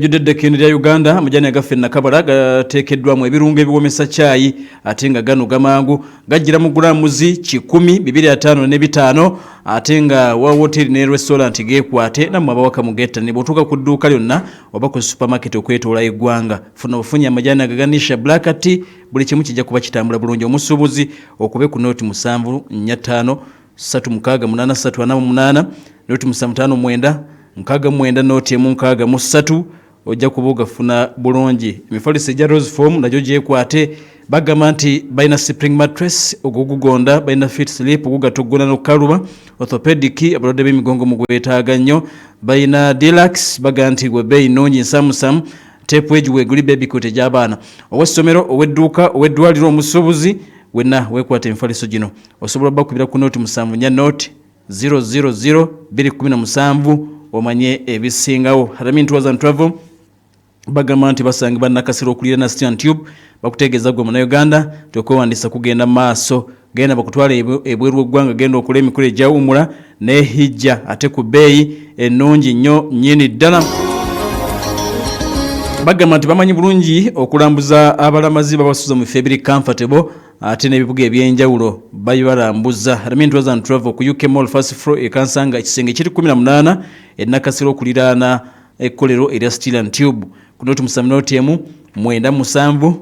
Judde kino lya Uganda amajani agaffe nakabala gateekeddwamu ebirungo ebiwomesa chai ate nga gano gamangu gajjira mu gulamuzi 1,255 ate nga wa hotel ne restaurant gekwate namwe abawaka mugetta ne botuka ku dduuka lyonna oba ku supermarket okwetoola eggwanga funa ofunye amajani agaganisha black tea buli kimu kijja kuba kitambula bulungi omusuubuzi okube ku noti 745 368 noti 759 nkaaga noti emu nkaaga mu 3 ojja kubuga funa bulungi emifaliso ejja rose form najo gyekwate bagamba nti balina spring mattress ogugugonda balina fit sleep ogugatogona n'okukaluba orthopedic abalwadde b'emigongo mu gwetaaga nnyo balina deluxe baga nti gwe bbeeyi nnungi nsamusamu tape weguli baby coat egy'abaana ow'essomero ow'edduuka ow'eddwaliro omusuubuzi wenna weekwata emifaliso gino osobola bakubira ku noti 7 noti 000 217 omanye ebisingawo Haramin Tours and Travel bagamba nti basangibwa nakasiro okulira na Stian Tube bakutegeeza gwe mu Uganda tokwewandisa kugenda maaso genda bakutwala ebweru eggwanga genda okola emikolo egyawumula ne hijja ate ku bbeeyi ennungi nnyo nnyini ddala bagamba nti bamanyi bulungi okulambuza abalamazi babasuza mu bifo ebiri comfortable ate n'ebibuga ebyenjawulo bayibalambuza Haramin Tours and Travel ku UK Mall first floor ekansanga ekisenge kiri 18 ennakasiro okuliraana ekkolero erya Stian Tube ku noti 7 noti emu 97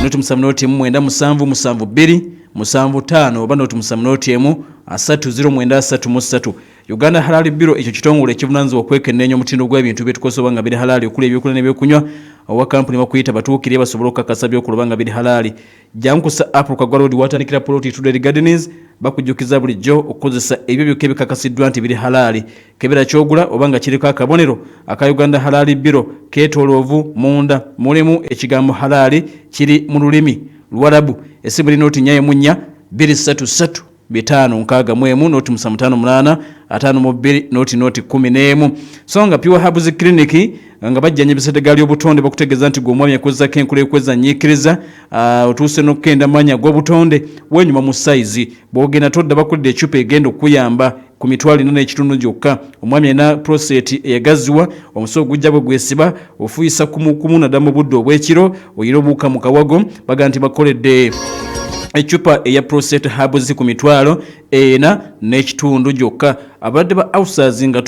noti 7 noti emu 97 72 75 oba noti 7 noti emu 3093 Uganda Halal Bureau ekyo kitongole ekivunanyizibwa okwekenneenya omutindo gw'ebintu byetukosoba nga biri halali okuli ebyokulya n'ebyokunywa owa kampuni bakuyita batuukirye basobola okukakasa by'okuloba nga biri halali jangu kusa Africa gwa road watandikira ploti Tudor Gardens bakujjukiza bulijjo okukozesa ebyo byokka ebikakasiddwa nti biri halali kebera kyogula oba nga kiriko akabonero aka Uganda Halal Bureau keetooloovu munda mulimu ekigambo halali kiri mu lulimi Luwarabu esimu linoti nyaye munya 233 bitano nkaga mwemu noti 558 52 noti 11 songa Pure Herbs Clinic nga bajjanye bisetegali obutonde bakutegeeza nti gw'omwami yakozza kenkule kweza nyikiriza otuse nokenda manya gw'obutonde wenyuma mu size bogena todda bakulide echupa egendo kuyamba ku mitwali nane ekitundu gyokka omwami ena prostate eyagaziwa omusogo gujja bwe gwesiba ofuyisa kumu nadamu budde obwekiro oyiro buka mu kawago baga nti bakoledde echupa eya prostate herbs ku mitwalo ena n'ekitundu gyokka abadde ba ulcers nga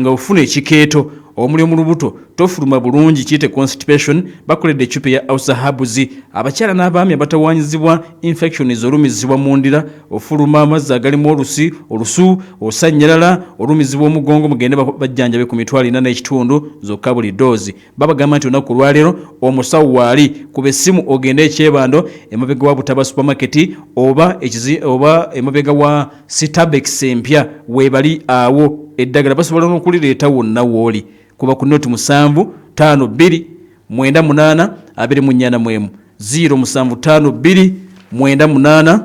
ofuna ekikeeto omuli mu lubuto tofuluma bulungi kiyite constipation bakoledde echupa ya ulcer herbs abakyala n'abaami abatawanyizibwa infections olumizibwa mu ndira ofuluma amazzi agalimu olusu osanyalala olumizibwa omugongo mugende bajjanjabe ku mitwalo ena n'ekitundu zokka buli doozi babagamba nti olunaku lwaleero omusawo waali kuba essimu ogende ekyebando emabega wa Butaba supermarket oba emabega wa Starbucks empya webali awo eddagala basobola n'okulireeta wonna wooli kuba ku noti 7 5 2 98 24 075 2 98 24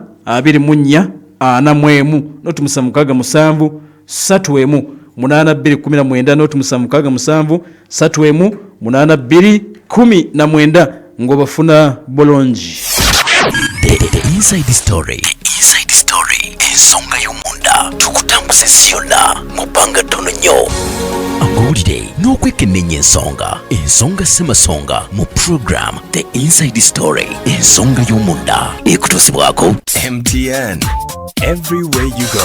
noti 767 31 82 noti 767 31 82 19 ngobafuna bolongi. The inside story ensonga y'omunda tukutambuza siyonna mubanga tono nnyo amawulire n'okwekenneenya ensonga semasonga mu program The Inside Story ensonga y'omunda ekutuusibwako MTN everywhere you go.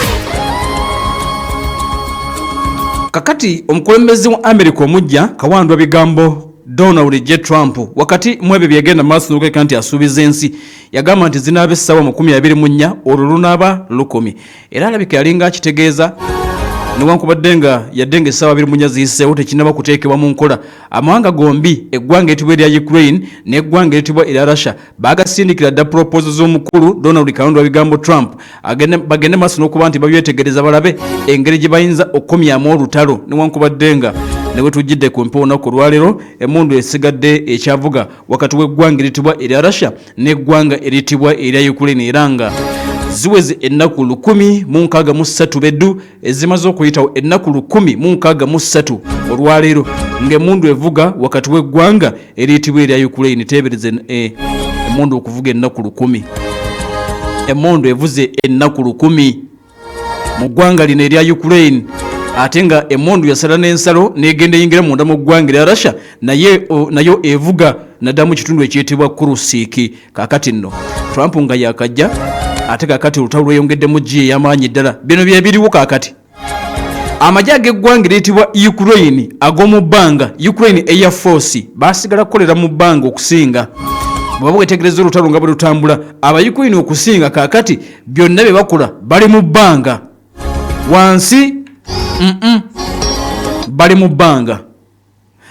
Kakati omukulembeze wa America omujja kawandwa bigambo Donald J. Trump wakati mwebe byagenda maaso n'okeka nti asuubiza ensi yagamba nti zinaabe essawa 24 olwo naaba lukumi era alabika yalinga akitegeeza newankubadde nga yaddenga essawa 24 ziyiseewo tekinaba kuteekebwa mu nkola amawanga gombi eggwanga eritibwa erya Ukraine n'eggwanga eritibwa erya Russia bagasindikira dda proposal z'omukulu Donald Kawandwa bigambo Trump bagende maaso n'okuba nti babyetegereza balabe engeri gye bayinza okukomyamu olutalo newankubadde nga newe tujjidde ku mpewo olunaku lwaleero emundu esigadde ekyavuga wakati w'eggwanga eritibwa erya Russia n'eggwanga eritibwa erya Ukraine era nga ziweze ennaku 163 beddu ezimaze okuyitawo ennaku 163 olwaleero ng'emundu evuga wakati w'eggwanga eritibwa erya Ukraine teebereze emundu okuvuga ennaku 10 emundu evuze ennaku 10 mu ggwanga lino erya Ukraine ate nga emmundu yasala n'ensalo n'egenda eyingira munda mu ggwanga lya Russia nayo evuga naddamu kitundu ekiyitibwa Kurusiki. Kaakati nno Trump nga yakajja ate kaakati olutalo lweyongeddemu G ey'amaanyi ddala. Bino bye biriwo kaakati. Amagye ag'eggwanga eriyitibwa Ukraine ag'omu bbanga, Ukraine Air Force, baasigala kukolera mu bbanga okusinga. Bw'oba wetegereza olutalo nga bwe lutambula, Aba-Ukraine okusinga kaakati byonna bye bakola bali mu bbanga. Wansi bali mu bbanga.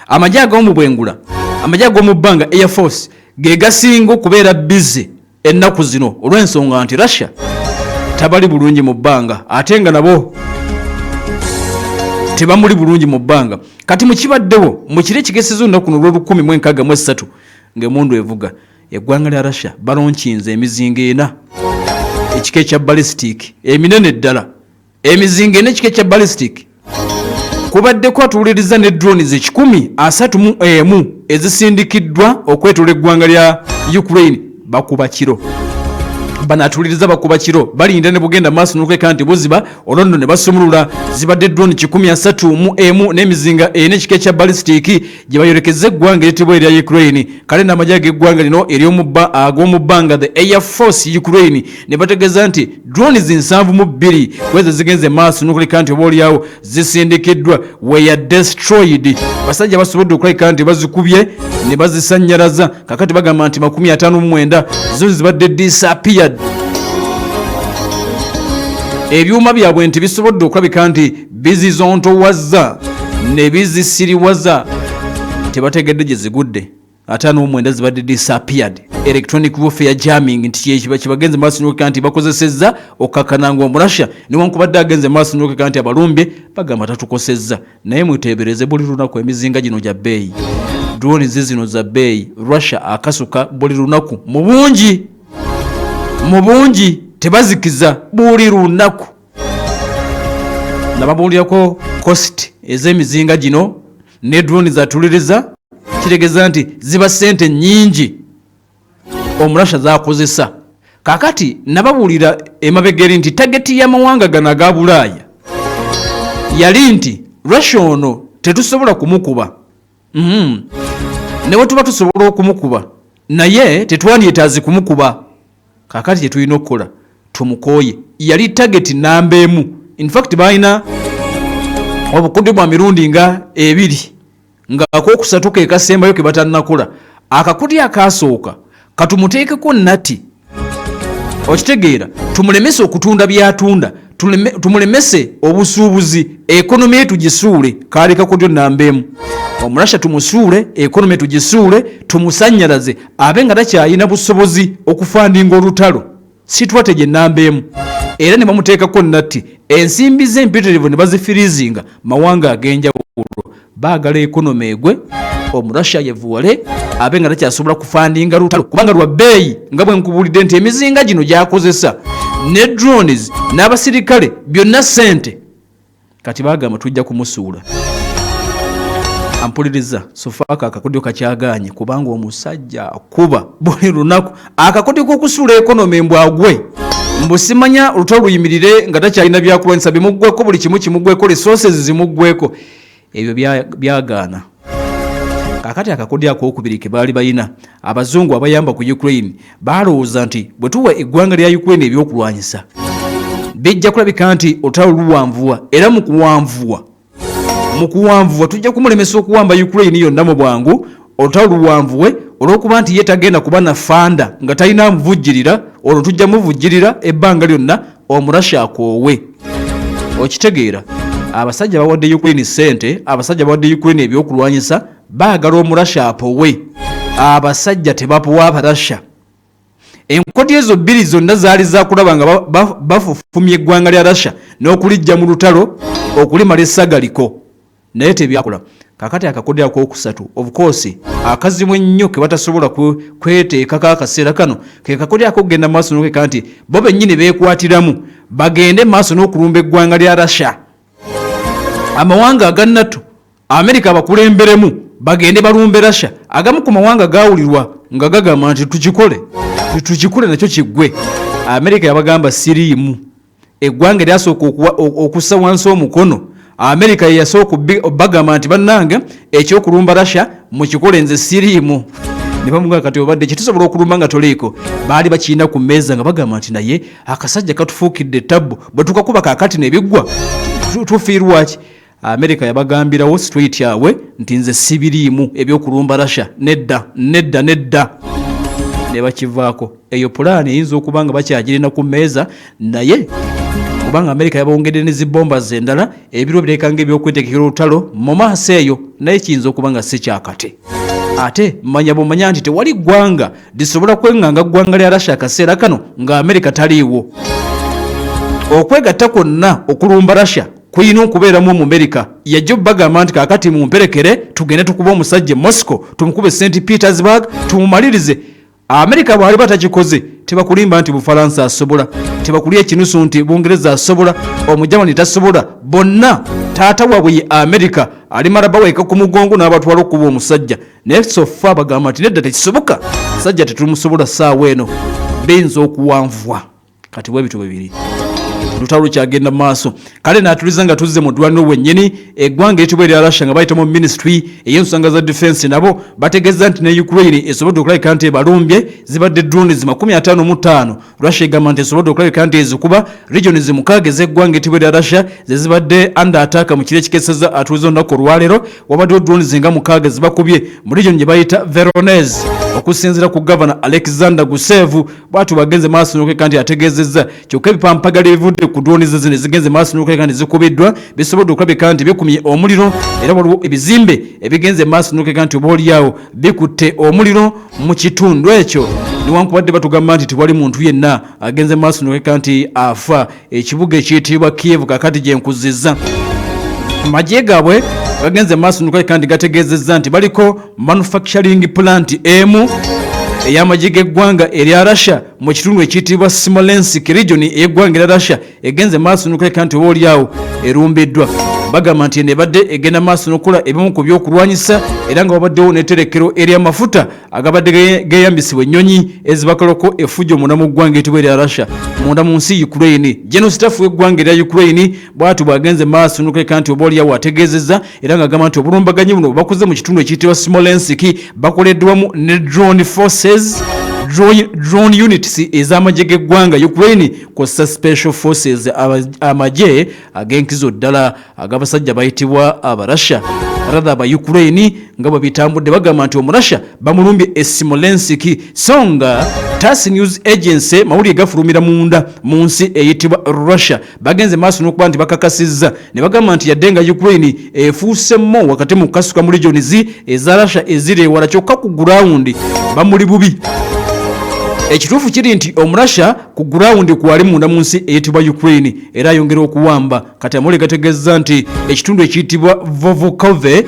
Amagye ag'omu bwengula, amagye ag'omu bbanga Air Force ge gasinga okubeera bize ennaku zino olw'ensonga nti Russia tabali bulungi mu bbanga ate nga nabo tebamuli bulungi mu bbanga. Kati mukibaddewo mu kiro ekigeseza olunaku olw'Olukumi-mu-63 ng'emmundu evuga eggwanga lya Russia balonkinze emizinga 4 ekika ekya ballistic eminene ddala. Emizinga 4 ekika ekya ballistic kubaddeko atuuliriza ne drones 131 ezisindikiddwa okwetola eggwanga lya Ukraine bakuba kiro. Banatuliriza bakuba kiro balinda ne bugenda maaso n'okweka nti buziba olwono ne basumulula zibadde drone 131 n'emizinga 4 ekika ekya ballistic gye bayorekeza eggwanga eryitibwa erya Ukraine. Kale n'amagye ag'eggwanga lino ag'omu bbanga the Air Force Ukraine ne bategeeza nti drones 72 kwezo zigenze maaso n'okuleka nti obaolyawo zisindikiddwa were destroyed. Basajja basobodde okuleka nti bazikubye ne bazisanyalaza. Kakati bagamba nti 59 zo zibadde disappeared. Ebyuma byabwe nti bisobodde okulabika nti bizizontowaza ne bizisiriwaza tebategedde gye zigudde. 59 zibadde disappeared. Electronic warfare jamming nti kibagenze maaso n'okuleka nti bakozesezza okkakananga Omurasha newankubadde agenze maaso n'okuleka nti abalumbye bagamba tatukosezza. Naye mweteebereze buli lunaku emizinga gino gya bbeeyi, drone zino za bbeeyi. Russia akasuka buli lunaku mu bungi tebazikiza buli lunaku. Nababuulirako cost ez'emizinga gino ne drone zatuliriza kitegeeza nti ziba ssente nnyingi Omurasha zaakozesa. Kaakati nababuulira emabegeri nti tageti y'amawanga gano aga Bulaaya yali nti Russia ono tetusobola kumukuba. Ne wetuba tusobola okumukuba naye tetwandyetaazi kumukuba. Kaakati kye tulina okukola tumukooye. Yali tageti namba 1. In fact balina obukudde bwa mirundi nga 2 nga akokusatu ke kasembayo ke batannakola. Akakudi akaasooka katumuteekeko nati okitegeera tumulemese okutunda byatunda, tumulemese obusuubuzi, ekonomi yetu gisuule. Kaali kakudyo namba 1. Omurasha tumusuule, ekonomi yetu gisuule, tumusanyalaze abe nga takyalina busobozi okufandinga olutalo. Situate namba 1 era ne bamuteekako nati ensimbi z'empitirivu ne bazifirizinga mawanga ag'enjawulo. Baagala ekonomi egwe Omurasha yevuwale abe nga takyasobola kufandinga lutalo kubanga lwa bbeeyi nga bwe nkubulidde nti emizinga gino gy'akozesa ne drones n'abasirikale byonna ssente. Kati baagamba tujja kumusuula. Ampuliriza sofaaka akakodyo kakyagaanye kubanga omusajja akuba buli lunaku. Akakodyo k'okusuula ekonomi mbwagwe mbusimanya olutalo luyimirire nga takyalina byakulwanyisa bimuggweko, buli kimu kimuggweko, resources zimuggweko. Ebyo byagaana. Kaakati akakodyo ak'okubiri ke baali balina abazungu abayamba ku Ukraine balowooza nti bwe tuwa eggwanga lya Ukraine ebyokulwanyisa bijja kulabika nti olutalo luwanvuwa era mu kuwanvuwa tujja kumulemesa okuwamba Ukraine yonna mu bwangu olutalo luwanvuwe olw'okuba nti ye tagenda kuba na fanda nga talina muvujjirira olwo tujja muvujjirira ebbanga lyonna Omurasha akoowe. Okitegeera abasajja bawadde Ukraine ssente, abasajja bawadde Ukraine ebyokulwanyisa baagala Omurasha apowe. Abasajja tebapowa Abarasha. Enkoti ezo 2 zonna zaali zakulaba nga bafufumya eggwanga lya Russia n'okulijja mu lutalo okulimala essagaliko naye tebyakola. Kaakati akakodyo ak'okusatu of course akazimu ennyo ke batasobola kweteekako akaseera kano ke kakodyo ak'okugenda maaso n'okweka nti bo bennyini beekwatiramu bagende maaso n'okulumba eggwanga lya Russia. Amawanga aga NATO Amerika abakulemberemu bagende balumbe Russia. Agamu ku mawanga gaawulirwa nga gagamba nti tukikole nakyo kiggwe. Amerika yabagamba siriimu. Eggwanga lyasooka okussa wansi omukono America yasooka bagamba nti bannange ekyokulumba Russia mukikole nze siriimu ne bamuga kati obadde kitusobola okulumba nga toliiko baali bakiina ku mmeeza nga bagamba nti naye akasajja katufuukidde tabbu bwe tukakuba kaakati nebiggwa tufiirwaki America yabagambirawo straight yawe nti nze sibiriimu ebyokulumba Russia nedda ne bakivaako eyo pulaani eyinza okuba nga bakyagirina ku mmeeza naye kubanga America yabongedde ne zibomba zendala ebiro birekanga ebyokwetekera olutalo mu maaso eyo naye kiyinza okuba nga si kyakate ate manya nti tewali ggwanga lisobola kwenganga ggwanga lya Russia akaseera kano nga America taliiwo okwegatta kwonna okulumba Russia kuyina okubeeramu mu America yajja bagamba nti kaakati mumperekere tugende tukuba omusajja Moscow tumukube St Petersburg tumumalirize America bwali batakikoze tebakulimba nti Bufalansa asobola tebakulya ekinusu nti Bungereza asobola omujamani tasobola bonna taata waabwe ye America alimala baweka ku mugongo n'abatwala okuba omusajja naye sofa bagamba nti nedda tekisoboka sajja tetumusobola saawa eno benza okuwanvwa kati bwebito bibiri lutalo kyagenda maaso kale natuliza nga tuzze mu ddwaliro wennyini eggwanga eritibwa erya Russia nga bayitamu ministry ey'ensonga za defense nabo bategeeza nti ne Ukraine esobodde okulabika nti ebalumbye zibadde drones 55 Russia egamba nti esobodde okulabika nti ezikuba regions mukaaga ez'eggwanga eritibwa erya Russia zibadde under attack mu kiro ekikeseza atuliza olunaku olwaleero wabaddewo drones nga mukaaga zibakubye mu region gye bayita Voronezh okusinziira ku Governor Alexander Gusev bwatu bagenze maaso n'okulabika nti ategeezezza kyokka ebipampagala ebivudde ku drones zino zigenze maaso n'okulabika nti zikubiddwa bisobodde okulabika nti bikumye omuliro era waliwo ebizimbe ebigenze maaso n'okulabika nti obaolyawo bikutte omuliro mu kitundu ekyo newankubadde batugamba nti tewali muntu yenna agenze maaso n'okulabika nti afa ekibuga ekiyitibwa Kiev kakati gye nkuzizza amagye gaabwe gagenze maaso n'okulabika nti gategeezezza nti baliko manufacturing plant emu ey'amagye g'eggwanga erya Russia mu kitundu ekiyitibwa Smolensk region ey'eggwanga erya Russia egenze maaso n'okulabika nti obaolyawo erumbiddwa bagamba nti nebadde egenda maaso n'okukola ebimu ku byokulwanyisa era nga wabaddewo n'etterekero ery'amafuta agabadde geeyambisibwa ennyonyi ezibakolako effujjo munda mu ggwanga eritibwa erya Russia munda mu nsi Ukraine general staff w'eggwanga erya Ukraine bwatu bwagenze maaso n'okulabika nti obaolyawo ategeezezza era nga agamba nti obulumbaganyi buno bakoze mu kitundu ekiyitibwa Smolensk bakoleddwamu ne drone forces drone units ez'amagye g'eggwanga Ukraine kosa special forces amagye ag'enkizo ddala ag'abasajja bayitibwa Abarussia rather aba Ukraine nga bwe bitambudde bagamba nti Omurussia bamulumbye e Smolensk songa TASS News Agency mawulire gafulumira munda mu nsi eyitibwa Russia bagenze maaso n'okuba nti bakakasizza ne bagamba nti yadde nga Ukraine efuusemo wakati mu kasuka mu regions eza Russia eziri ewala kyokka ku ground bamuli bubi ekituufu kiri nti Omurussia ku ground kwali munda mu nsi eyitibwa Ukraine era ayongera okuwamba kati amawulire gategeeza nti ekitundu ekiyitibwa Vovukove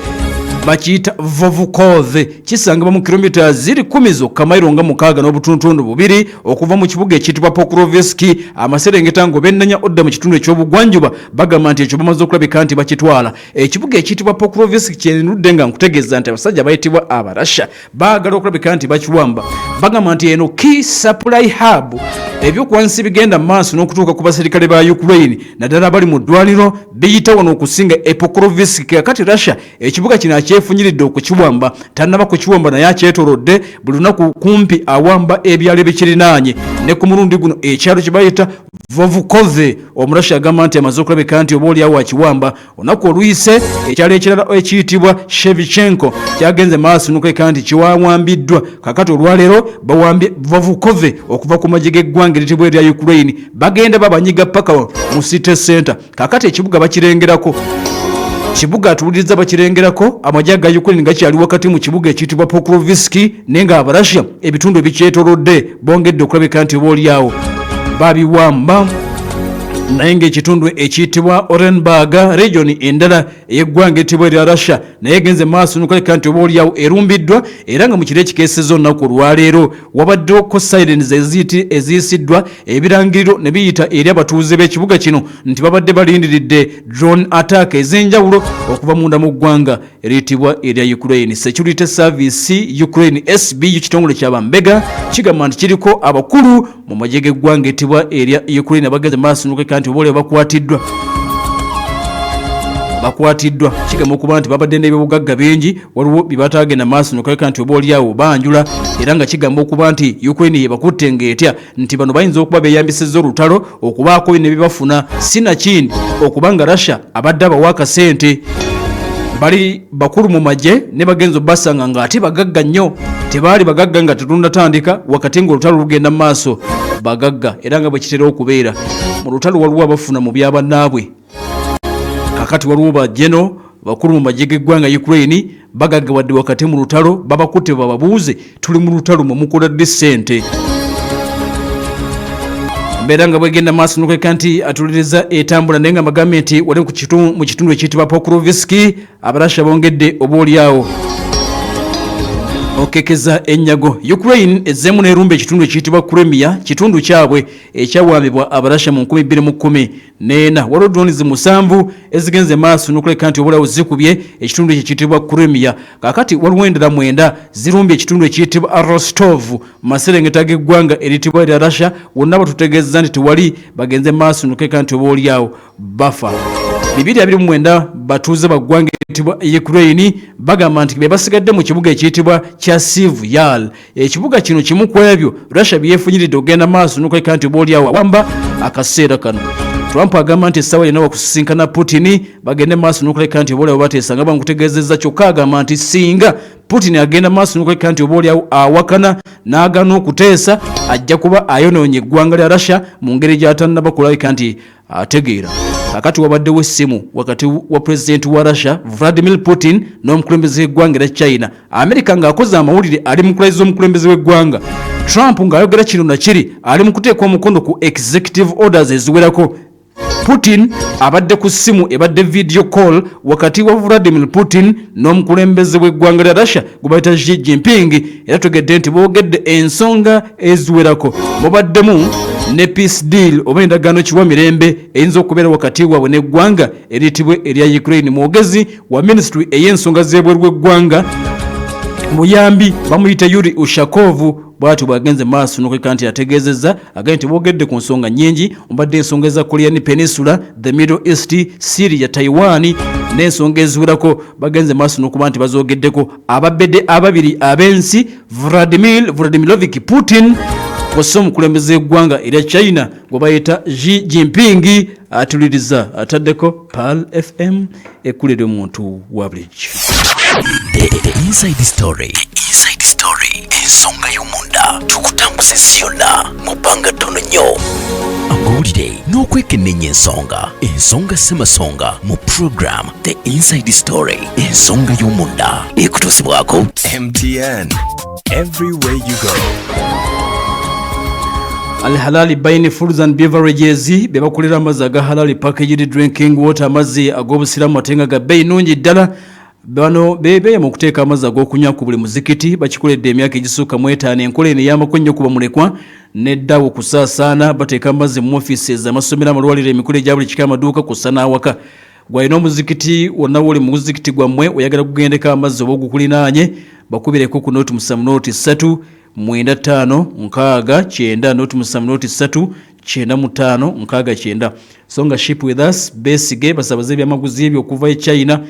bakiyita Vovukove kisangibwa mu kilomita ziri 10 zokka mayiro nga 6 n'obutundutundu 2 okuva mu kibuga ekiyitibwa Pokrovsk amaserengeta ng'obennanya odda mu kitundu eky'obugwanjuba bagamba nti ekyo bamaze okulabika nti bakitwala ekibuga ekiyitibwa Pokrovsk kyenudde nga nkutegeeza nti abasajja bayitibwa Abarussia baagala okulabika nti bakiwamba bagamba nti eno key supply hub ebyokuwansi bigenda maaso n'okutuuka ku baserikale ba Ukraine naddala abali mu ddwaliro biyita wano okusinga Pokrovsk kakati Russia ekibuga kino akyefunyiridde okukiwamba tannaba kukiwamba naye akyetoolodde buli lunaku kumpi awamba ebyalo ebikirinaanye ne ku mulundi guno ekyalo kye bayita Vovukove Omurussia agamba nti amaze okulabika nti obaolyawo akiwamba olunaku oluyise ekyalo ekirala ekiyitibwa Shevchenko kyagenze maaso n'okulabika nti kiwawambiddwa kakati olwaleero bawambye Vovukove okuva ku magye g'eggwanga eritibwa erya Ukraine bagenda babanyiga paka mu city center kakati ekibuga bakirengerako kibuga atuuliriza bakirengerako amagye ga Ukraine gakyali wakati mu kibuga ekiyitibwa Pokrovsk nenga Abarussia ebitundu ebikyetoolodde bongedde okulabika nti obaolyawo babiwamba naye ng'ekitundu ekiyitibwa Orenburg region endala ey'eggwanga eritibwa erya Russia naye egenze maaso n'okulabika nti obaolyawo erumbiddwa era nga mu kiro ekikeeseza olunaku olwaleero wabaddeko sirens eziyisiddwa ebirangiriro ne biyita eri abatuuze b'ekibuga kino nti babadde balindiridde drone attack ez'enjawulo okuva munda mu ggwanga eriyitibwa erya Ukraine Security Service Ukraine SBU kitongole ky'abambega kigamba nti kiriko abakulu mu magye g'eggwanga eritibwa erya Ukraine abagenze maaso n'okulabika nti obaolyawo bakwatiddwa bakwatiddwa kigamba okuba nti babadde n'ebyobugagga bingi waliwo byebatagenda maaso nokaleka nti oba oliawo banjula era nga kigamba okuba nti Ukraine yebakutte ng'etya nti bano bayinza okuba beeyambisizza olutalo okubaako ne bibafuna sinakindi okubanga Russia abadde abawa akasente bali bakulu mu magye ne bagenzo basanga nga ate bagagga nnyo tebaali bagagga nga tetunnatandika wakati ng'olutalo lugenda mu maaso bagagga era nga bwe kitera okubeera mu lutalo waliwo abafuna mu byabannaabwe kakati waliwo bajeno bakulu mu magye g'eggwanga Ukraine bagagga wadde wakati mu lutalo babakutte bababuuze tuli mu lutalo mwe mukola dde ssente mbeera nga bwegenda maaso nokweka nti atuliriza etambula naye nga bagambe nti wali mu kitundu ekiyitibwa Pokrovsky Abarasha bongedde oba oliawo okekeza enyago Ukraine ezzeemu n'erumba ekitundu ekiyitibwa Crimea kitundu kyabwe ekyawambibwa Abarasha mu 2010 neena waliwo drones 7 ezigenze maaso n'okuleka nti obulawo zikubye ekitundu ekiyitibwa Crimea kakati waliwo endala 9 zirumbye ekitundu ekiyitibwa Rostov maserengeta g'eggwanga eritibwa lya Russia wonna batutegeeza nti tewali bagenze maaso n'okuleka nti oba oliawo bafa 229 batuuze baggwanga ekiyitibwa Ukraine bagamba nti be basigadde mu kibuga ekiyitibwa kya Sivyal ekibuga kino kimu ku ebyo Russia byefunyiridde ogenda maaso n'okuleka nti oba oliawo wamba akaseera kano Trump agamba nti essaawa yonna wakusisinkana Putin bagende maaso n'okuleka nti oba oliawo bateesanga bankutegeezezza kyokka agamba nti singa Putin agenda maaso n'okuleka nti oba oliawo awakana n'agaana okuteesa ajja kuba ayonoonye eggwanga lya Russia mu ngeri gy'atannaba kulabika nti ategeera kakati wabaddewo essimu wakati wa pulezidenti wa Russia Vladimir Putin n'omukulembeze w'eggwanga lya China America ng'akoze amawulire ali mu kulayiza omukulembeze w'eggwanga Trump ng'ayogera kino na kiri ali mu kuteeka omukono ku executive orders eziwerako Putin abadde ku ssimu ebadde video call wakati wa Vladimir Putin n'omukulembeze w'eggwanga lya Russia gwe bayita Xi Jinping era tugedde nti boogedde ensonga eziwerako mubaddemu ne peace deal oba endagaano kiwa mirembe eyinza okubeera wakati waabwe n'eggwanga eritibwa erya Ukraine mwogezi wa ministry ey'ensonga z'ebweru w'eggwanga muyambi bamuyita Yuri Ushakov bwatu bwagenze maaso n'okuleka nti ategeezezza agambye nti boogedde ku nsonga nnyingi ombadde ensonga eza Korean Peninsula, the Middle East, Syria, Taiwan n'ensonga eziwerako bagenze maaso n'okuba nti bazoogeddeko ababedde ababiri ab'ensi Vladimirovic Putin kw'ossa omukulembeze w'eggwanga erya China gwe bayita Xi Jinping atuliriza ataddeko Pearl FM ekkulira omuntu wa bulijjo. The Inside Story. Inside Story. Ensonga y'omunda. Tukutambuze ziyonna mu bbanga ttono nnyo. Amawulire n'okwekennenya ensonga. Ensonga ssemasonga mu program The Inside Story. Ensonga y'omunda. Ekutuusibwako MTN. Everywhere you go. Al Halal Buying Foods and Beverages bebakulira amazzi aga halal packaged drinking water amazzi ag'obusiramu atenga ga bbeeyi nnungi ddala bano bebe mu kuteeka amazzi ag'okunywa ku buli muzikiti bakikoledde emyaka egisukka mu 5 enkola eno eyambako nnyo kuba mulekwa nedda okusaasaana bateeka amazzi mu offices amasomero amalwaliro emikolo egya buli kika amaduuka kussa n'awaka gwalina omuzikiti wonna woli mu muzikiti gwammwe oyagala kugendeka amazzi oba ogukulinaanye bakubireko ku noti musamu noti 3 95 nkaaga kyenda noti musamu noti 3 95 nkaaga kyenda songa ship with us besige basabaze ebyamaguzi ebyo okuva e China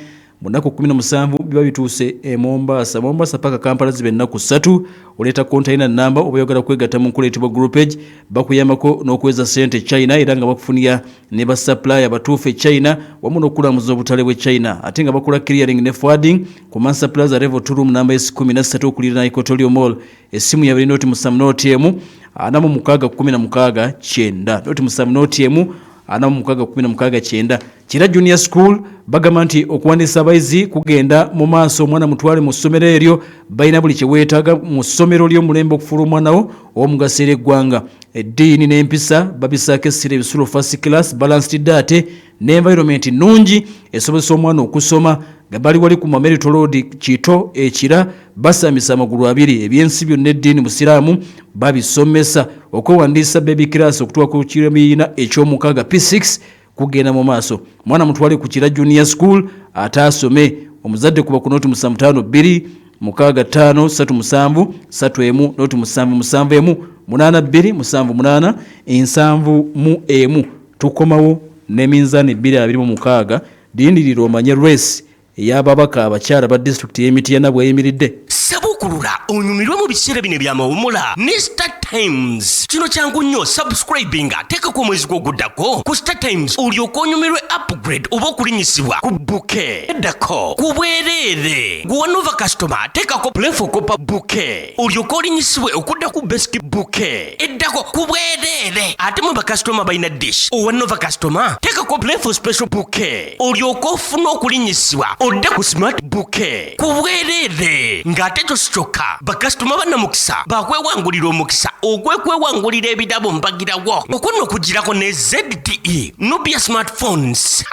mu nnaku 17 biba bituuse e Mombasa paka Kampala zibe nnaku 3 oleeta container number oba oyagala kwegatta mu nkola eyitibwa groupage bakuyambako n'okuweza ssente China era nga bakufunira ne ba supplier batuufu e China wamu n'okulamuza obutale bwe China ate nga bakola clearing ne forwarding ku Mansa Plaza level 2 room number 13 okulira na Equatorial Mall essimu ya noti musamu noti emu anamu mukaaga 16 kyenda noti musamu noti emu anamu mukaaga 16 kyenda Kira Junior School bagamba nti okuwandiisa abayizi kugenda mu maaso omwana mutwale mu ssomero eryo balina buli kye weetaaga mu ssomero ly'omulembe okufuula omwanawo ow'omugaso eri eggwanga eddiini n'empisa babisaako essira ebisulo first class balanced diet n'environment nnungi esobozesa omwana okusoma nga bali wali ku Mamerito Road Kito ekira basamisa amagulu abiri ebyensi byonna eddiini musiraamu babisomesa okwewandiisa baby class okutuuka ku kibiina eky'omukaaga P6 kugenda mu maaso mwana mutwale ku Kira Junior School ataasome omuzadde kuba ku noti 52 mukaaga 5 37 31 noti 77 82 78 71 tukomawo ne minzani 226 lindirira omanye race ey'ababaka abakyala ba disitulikiti y'Emityana bw'eyimiridde. Sabukulula onyumirwe mu biseera bino eby'amawummula ne Star Times. Kino kyangu nnyo subscribinga teekako omwezi gw'oguddako ku Star Times olyoke onyumirwe upgrade oba okulinyisibwa ku bouquet eddako ku bwereere. Gwe Nova customer teekako play for copper bouquet olyoke olinyisibwe okudda ku basic bouquet eddako ku bwereere. Ate mu bakasitoma balina dish owa Nova customer teekako play for special bouquet olyoke ofuna okulinyisibwa odde ku smart bouquet ku bwereere. Ng'ate kyokka bakasitoma bannamukisa bakwewangulira omukisa ogwekwewangulira ebirabo mbagirawo okuno okugirako ne ZTE Nubia smartphones.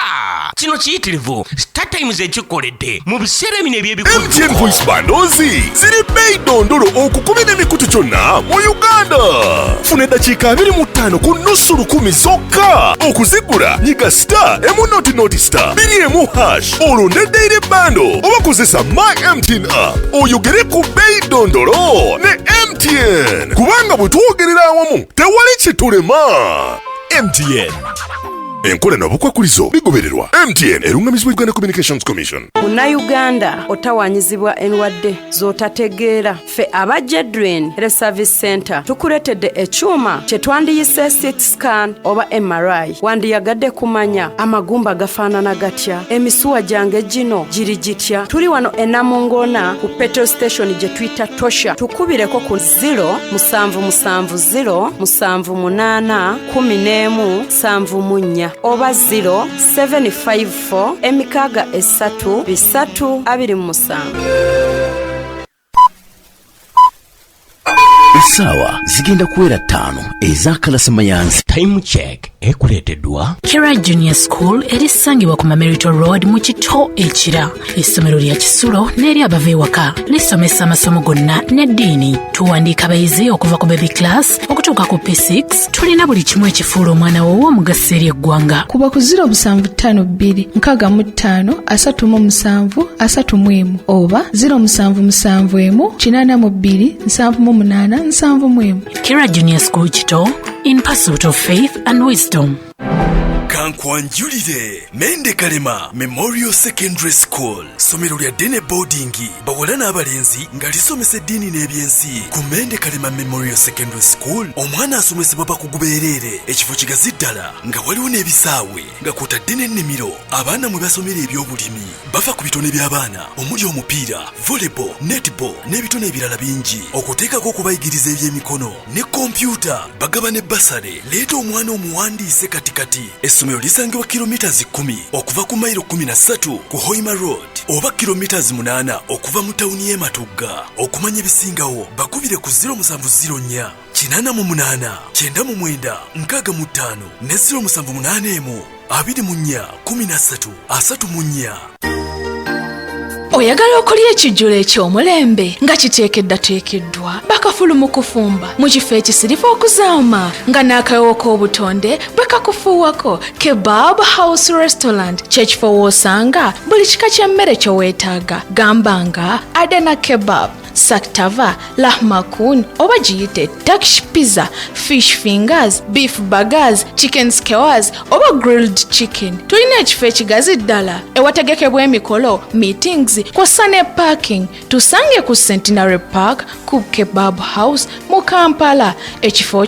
Kino kiyitirivu Star Times ekikoledde mu biseera bino eby'ebikulu. MTN voice bundles ziri bbeeyi dondolo okukubira emikutu kyonna mu Uganda. Funa eddakiika 25 ku nnusu lukumi zokka. Okuzigula nyiga star emu star 21# olonde daily bundle oba kozesa my MTN app oyogere ku bbeeyi dondolo ne MTN kubanga bwe twogerera awamu tewali kitulema. MTN enkola n'obukwakulizo bigobererwa. MTN erungamizibwa Uganda Communications Commission. Munnayuganda otawanyizibwa endwadde z'otategeera. Ffe aba Jedren Health Service Center tukuletedde ekyuma kye twandiyise CT scan oba MRI. Wandiyagadde kumanya amagumba gafaanana gatya, emisuwa gyange gino giri gitya. Tuli wano e Namungona ku petrol station gye tuyita Tosha. Tukubireko ku 0777781174 oba 0754 Essaawa zigenda kuwera 5 ez'akalasamayanzi. Time check ekuleeteddwa Kira Junior School erisangibwa ku Mamerito Road mu Kito Ekira. Essomero lya Kisulo n'eri abava ewaka lisomesa amasomo gonna n'eddiini. Tuwandiika abayizi okuva ku baby class okutuuka ku P6. Tulina buli kimu ekifuula omwana wo w'omugaso eri eggwanga. Kuba ku 0752-65-37-31 oba 0771-82-78-71. Kira Junior School Kito, in pursuit of faith and wisdom. Kankwanjulire Mende Kalema Memorial Secondary School somero lya dene boarding bawala n'abalenzi nga lisomesa eddiini n'ebyensi. Ku Mende Kalema Memorial Secondary School omwana asomesebwa bakugubeerere ekifo kigazi ddala nga waliwo n'ebisaawe nga kwotadde n'ennimiro abaana mwe basomera eby'obulimi. Bava ku bitone by'abaana omuli omupiira, volleyball, netball n'ebitone ebirala bingi okuteekako okubayigiriza eby'emikono ne kompyuta. Bagaba ne basale leeta omwana omuwandiise katikati. Essomero lisangibwa kilomitazi 10 okuva ku mayiro 13 ku Hoima Road oba kilomitazi 8 okuva mu tawuni y'e Matugga. Okumanya ebisingawo bakubire ku 0704 88 99 65 ne 0781 24 13 34. Oyagala okulya ekijjulo eky'omulembe nga kiteekeddwa bakafulu mu kufumba mu kifo ekisirifu okuzaama nga n'akawo k'obutonde bwe kakufuuwako. Kebab House Restaurant kyekifo w'osanga buli kika ky'emmere kye weetaaga. Gamba nga Adana Kebab, Saktava, Lahmakun oba giyite Turkish Pizza, Fish Fingers, Beef Burgers, Chicken Skewers oba Grilled Chicken. Tulina ekifo ekigazi ddala ewategekebwa emikolo, meetings kw'ossa ne parking. Tusange ku Centenary Park ku Kebab House mu Kampala. Ekifo